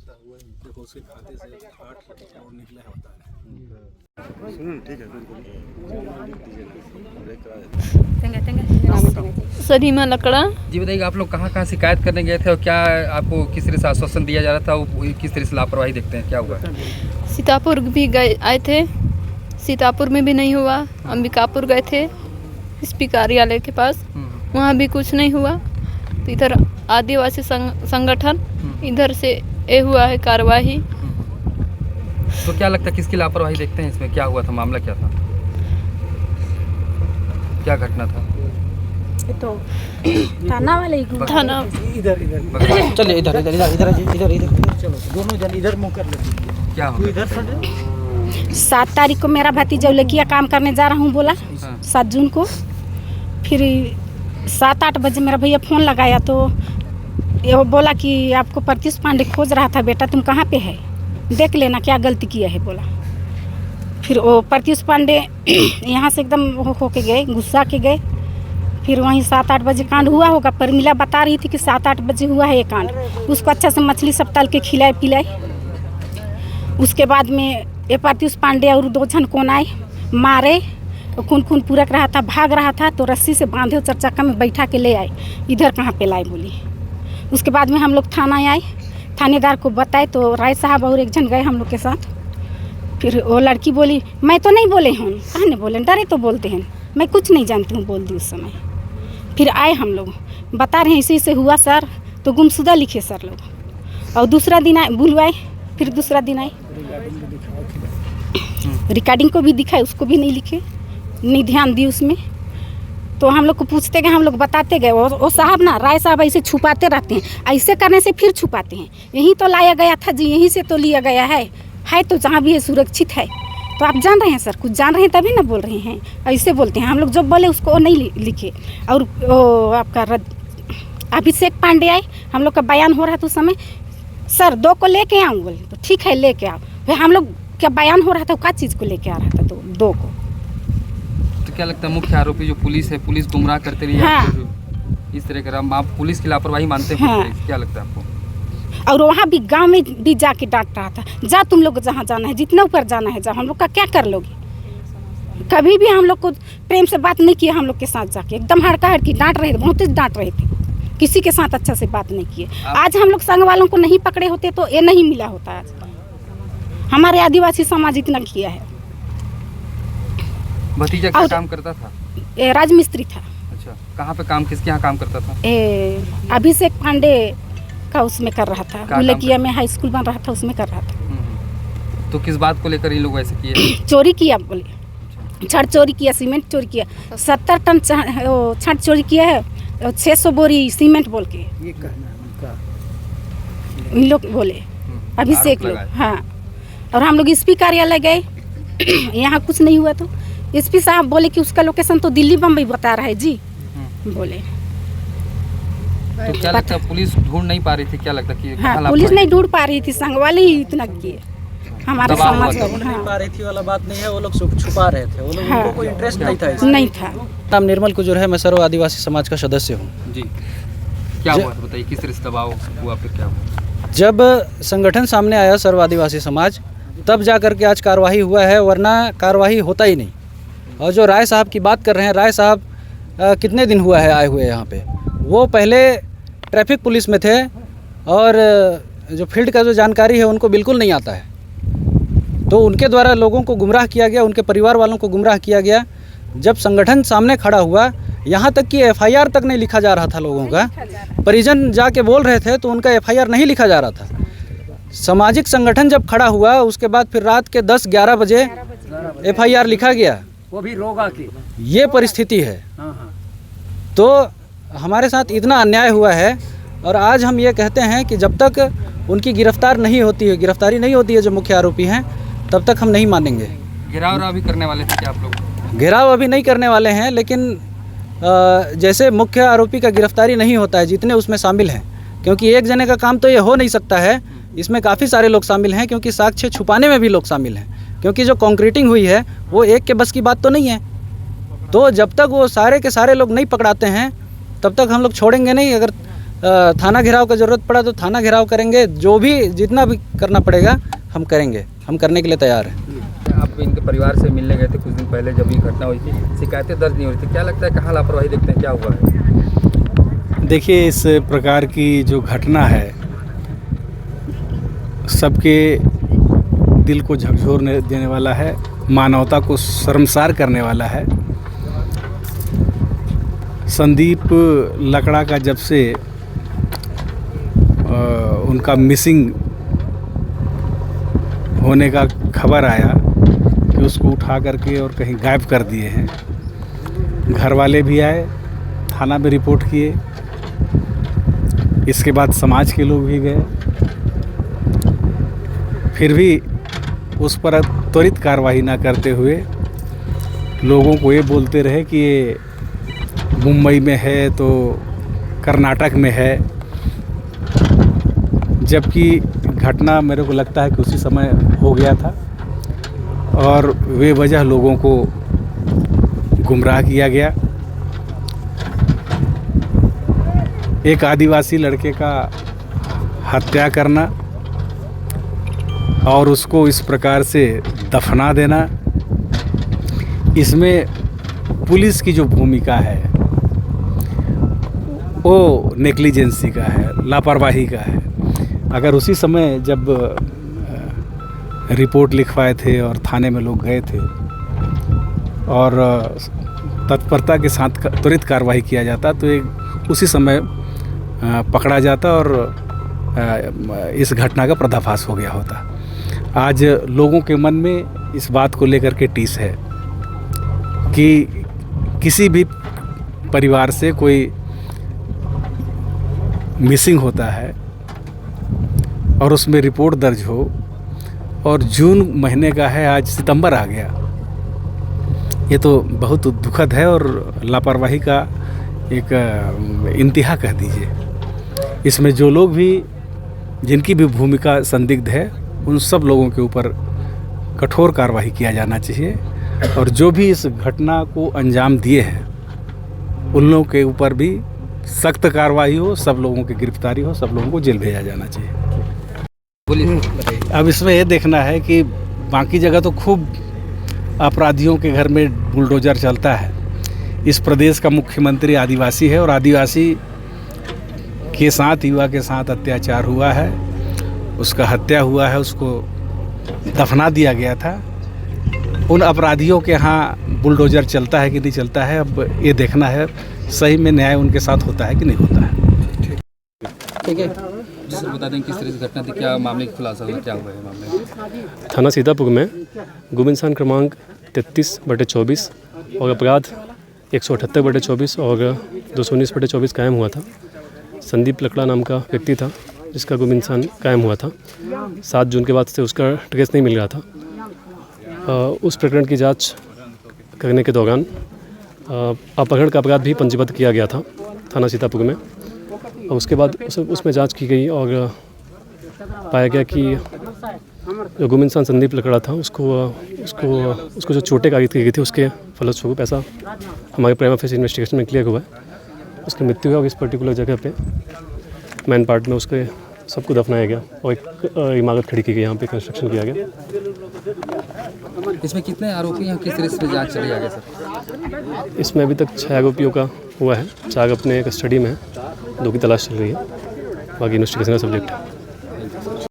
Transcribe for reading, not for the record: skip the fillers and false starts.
देखो उसके खाते से 8 करोड़ निकला होता है। ठीक है सलीमा लकड़ा। जी बताइए, आप लोग कहाँ कहाँ शिकायत करने गए थे और क्या आपको किस तरह से आश्वासन दिया जा रहा था, वो किस तरह से लापरवाही देखते हैं, क्या हुआ? सीतापुर भी गए आए थे, सीतापुर में भी नहीं हुआ। अंबिकापुर गए थे एसपी कार्यालय के पास, वहाँ भी कुछ नहीं हुआ। तो इधर आदिवासी संगठन इधर से ये हुआ है कार्रवाई। तो क्या लगता है किसकी लापरवाही देखते हैं इसमें? क्या हुआ था, मामला क्या था, क्या घटना था? तो थाना वाले ही थाना इधर चलिए इधर इधर इधर इधर इधर इधर चलो दोनों जन इधर मुँह कर लेते। क्या तू हुआ? इधर से 7 तारीख को मेरा भतीजा लड़किया काम करने जा रहा हूँ बोला, 7 जून को। फिर 7-8 बजे मेरा भैया फ़ोन लगाया तो ये बोला कि आपको प्रत्युष पांडे खोज रहा था, बेटा तुम कहाँ पे है, देख लेना क्या गलती किया है बोला। फिर वो प्रत्युष पांडे यहाँ से एकदम हो के गए, गुस्सा के गए। फिर वहीं 7-8 बजे कांड हुआ होगा। परमिला बता रही थी कि 7-8 बजे हुआ है ये कांड। उसको अच्छा से मछली सब तल के खिलाए पिलाए। उसके बाद में ये प्रत्युष पांडे और 2 जन कौन आए, मारे, खून पूरक रहा था, भाग रहा था तो रस्सी से बांधे 4 चक्का में बैठा के ले आए। इधर कहाँ पे लाए बोली। उसके बाद में हम लोग थाना आए, थानेदार को बताए तो राय साहब और 1 जन गए हम लोग के साथ। फिर वो लड़की बोली मैं तो नहीं बोले हूँ, कहाँ नहीं बोले, डरे तो बोलते हैं, मैं कुछ नहीं जानती हूँ बोल दी उस समय। फिर आए हम लोग, बता रहे हैं ऐसे हुआ सर, तो गुमशुदा लिखे सर लोग। और दूसरा दिन आए बुलवाए, फिर दूसरा दिन आए, रिकॉर्डिंग को भी दिखाए, उसको भी नहीं लिखे, नहीं ध्यान दी उसमें। तो हम लोग को पूछते गए, हम लोग बताते गए। वो साहब ना, राय साहब ऐसे छुपाते रहते हैं, ऐसे करने से फिर छुपाते हैं। यहीं तो लाया गया था जी, यहीं से तो लिया गया है तो जहाँ भी है सुरक्षित है। तो आप जान रहे हैं सर, कुछ जान रहे हैं तभी ना बोल रहे हैं, ऐसे बोलते हैं। हम लोग जब बोले उसको नहीं लिखे। और वो आपका अभिषेक पांडे आए, हम लोग का बयान हो रहा था उस समय, सर 2 को लेके आऊँ बोले, तो ठीक है लेके आओ। फिर हम लोग क्या बयान हो रहा था, क्या चीज़ को लेके आ रहा था, तो 2 को। तो क्या लगता है मुख्य आरोपी जो पुलिस है, पुलिस गुमराह करते रही इस तरह का, आप पुलिस की लापरवाही मानते हैं? क्या लगता है आपको? और वहाँ भी गांव में भी जाके डांट रहा था, जा तुम लोग जहाँ जाना है, जितना ऊपर जाना है जा, हम लोग का क्या कर लोगे। कभी भी हम लोग को प्रेम से बात नहीं किया, हम लोग के साथ जाके एकदम हड़का हड़की डांट रहे थे, बहुत तेज डांट रहे थे, किसी के साथ अच्छा से बात नहीं किए। आज हम लोग संग वालों को नहीं पकड़े होते तो ये नहीं मिला होता। आज हमारे आदिवासी समाज इतना किया है। भतीजा क्या काम करता था? राजमिस्त्री था। अच्छा, कहाँ पे काम, किसके यहाँ काम करता था? अभिषेक पांडे का उसमें कर रहा था, गुलकिया में हाई स्कूल बन रहा था, उसमें कर रहा था। तो किस बात को लेकर इन लोग ऐसे किए? चोरी किया बोले, छड़ चोरी किया, सीमेंट चोरी किया, 70 टन छड़ चोरी किया है, 600 बोरी सीमेंट बोल के ये कहना इन लोग बोले, अभिषेक लोग। हाँ, और हम लोग एसपी कार्यालय गए, यहाँ कुछ नहीं हुआ। तो एसपी साहब बोले कि उसका लोकेशन तो दिल्ली बम्बई बता रहा है जी, बोले। तो क्या लगता है पुलिस ढूंढ नहीं पा रही थी? क्या लगता कि हाँ, पुलिस नहीं ढूंढ पा रही थी, संग वाले ही इतना किए हमारे समाज का। नहीं पा रही थी वाला बात नहीं है, वो लोग छुपा रहे थे, वो लोग उनको कोई इंटरेस्ट नहीं था इसमें। नहीं था। नाम निर्मल कुजूर है, मैं सर्व आदिवासी समाज का सदस्य हूँ जी। क्या हुआ बताइए, किस तरह से दबाव हुआ, फिर क्या हुआ? जब संगठन सामने आया सर्व आदिवासी समाज, तब जा कर के आज कार्रवाई हुआ है, वरना कार्रवाई होता ही नहीं। और जो राय साहब की बात कर रहे हैं, राय साहब कितने दिन हुआ है आए हुए यहाँ पे, वो पहले ट्रैफिक पुलिस में थे और जो फील्ड का जो जानकारी है उनको बिल्कुल नहीं आता है। तो उनके द्वारा लोगों को गुमराह किया गया, उनके परिवार वालों को गुमराह किया गया। जब संगठन सामने खड़ा हुआ, यहाँ तक कि FIR तक नहीं लिखा जा रहा था लोगों का। परिजन जाके बोल रहे थे तो उनका FIR नहीं लिखा जा रहा था। सामाजिक संगठन जब खड़ा हुआ, उसके बाद फिर रात के 10-11 बजे FIR लिखा गया, वो भी रोगा की। ये परिस्थिति है। तो हमारे साथ इतना अन्याय हुआ है और आज हम ये कहते हैं कि जब तक उनकी गिरफ्तारी नहीं होती है जो मुख्य आरोपी हैं, तब तक हम नहीं मानेंगे। घेराव अभी करने वाले थे क्या आप लोग? घेराव अभी नहीं करने वाले हैं, लेकिन जैसे मुख्य आरोपी का गिरफ्तारी नहीं होता है, जितने उसमें शामिल हैं, क्योंकि एक जने का काम तो ये हो नहीं सकता है, इसमें काफ़ी सारे लोग शामिल हैं, क्योंकि साक्ष्य छुपाने में भी लोग शामिल हैं, क्योंकि जो कॉन्क्रीटिंग हुई है वो एक के बस की बात तो नहीं है। तो जब तक वो सारे के सारे लोग नहीं पकड़ाते हैं, तब तक हम लोग छोड़ेंगे नहीं। अगर थाना घेराव का ज़रूरत पड़ा तो थाना घेराव करेंगे, जो भी जितना भी करना पड़ेगा हम करेंगे, हम करने के लिए तैयार हैं। आप इनके परिवार से मिलने गए थे कुछ दिन पहले जब ये घटना हुई थी, शिकायतें दर्ज नहीं हुई थी, क्या लगता है कहाँ लापरवाही देखते हैं, क्या हुआ है? देखिए, इस प्रकार की जो घटना है सबके दिल को झकझोर देने वाला है, मानवता को शर्मसार करने वाला है। संदीप लकड़ा का जब से उनका मिसिंग होने का खबर आया कि उसको उठा करके और कहीं गायब कर दिए हैं, घर वाले भी आए, थाना में रिपोर्ट किए, इसके बाद समाज के लोग भी गए, फिर भी उस पर त्वरित कार्रवाई ना करते हुए लोगों को ये बोलते रहे कि ये मुंबई में है तो कर्नाटक में है, जबकि घटना मेरे को लगता है कि उसी समय हो गया था और वे वजह लोगों को गुमराह किया गया। एक आदिवासी लड़के का हत्या करना और उसको इस प्रकार से दफना देना, इसमें पुलिस की जो भूमिका है वो नेग्लिजेंसी का है, लापरवाही का है। अगर उसी समय जब रिपोर्ट लिखवाए थे और थाने में लोग गए थे और तत्परता के साथ त्वरित कार्रवाई किया जाता तो एक उसी समय पकड़ा जाता और इस घटना का पर्दाफाश हो गया होता। आज लोगों के मन में इस बात को लेकर के टीस है कि किसी भी परिवार से कोई मिसिंग होता है और उसमें रिपोर्ट दर्ज हो और जून महीने का है, आज सितंबर आ गया, ये तो बहुत दुखद है और लापरवाही का एक इंतहा कह दीजिए। इसमें जो लोग भी जिनकी भी भूमिका संदिग्ध है उन सब लोगों के ऊपर कठोर कार्रवाई किया जाना चाहिए और जो भी इस घटना को अंजाम दिए हैं उन लोगों के ऊपर भी सख्त कार्रवाई हो, सब लोगों की गिरफ्तारी हो, सब लोगों को जेल भेजा जाना चाहिए। अब इसमें ये देखना है कि बाकी जगह तो खूब अपराधियों के घर में बुलडोजर चलता है। इस प्रदेश का मुख्यमंत्री आदिवासी है और आदिवासी के साथ, युवा के साथ अत्याचार हुआ है, उसका हत्या हुआ है, उसको दफना दिया गया था। उन अपराधियों के यहाँ बुलडोजर चलता है कि नहीं चलता है, अब ये देखना है सही में न्याय उनके साथ होता है कि नहीं होता है। ठीक है सर, बता दें किस तरह से घटना थी, क्या मामले की खुलासा हुआ, क्या हुआ है मामले में? थाना सीतापुर में गुम इंसान क्रमांक 33/24 और अपराध 178/24 और 219/24 कायम हुआ था। संदीप लकड़ा नाम का व्यक्ति था जिसका गुम इंसान कायम हुआ था। 7 जून के बाद से उसका ट्रेस नहीं मिल रहा था। उस प्रकरण की जांच करने के दौरान अपहरण का अपराध भी पंजीबद्ध किया गया था थाना सीतापुर में और उसके बाद उसमें जांच की गई और पाया गया कि जो गुम इंसान संदीप लकड़ा था उसको जो चोटें कारित की गई थी उसके फलस्वरूप ऐसा हमारे प्राइमा फेसी इन्वेस्टिगेशन में क्लियर हुआ है। उसकी मृत्यु है और इस पर्टिकुलर जगह पे मेन पार्ट में उसके सबको दफनाया गया और एक इमारत खड़ी की गई, यहाँ पे कंस्ट्रक्शन किया गया। इसमें कितने आरोपी हैं, किस तरह से जांच चली आगे सर? इसमें अभी तक 6 आरोपियों का हुआ है, 4 अपने कस्टडी में हैं, 2 की तलाश चल रही है, बाकी इन्वेस्टिगेशन का सब्जेक्ट है।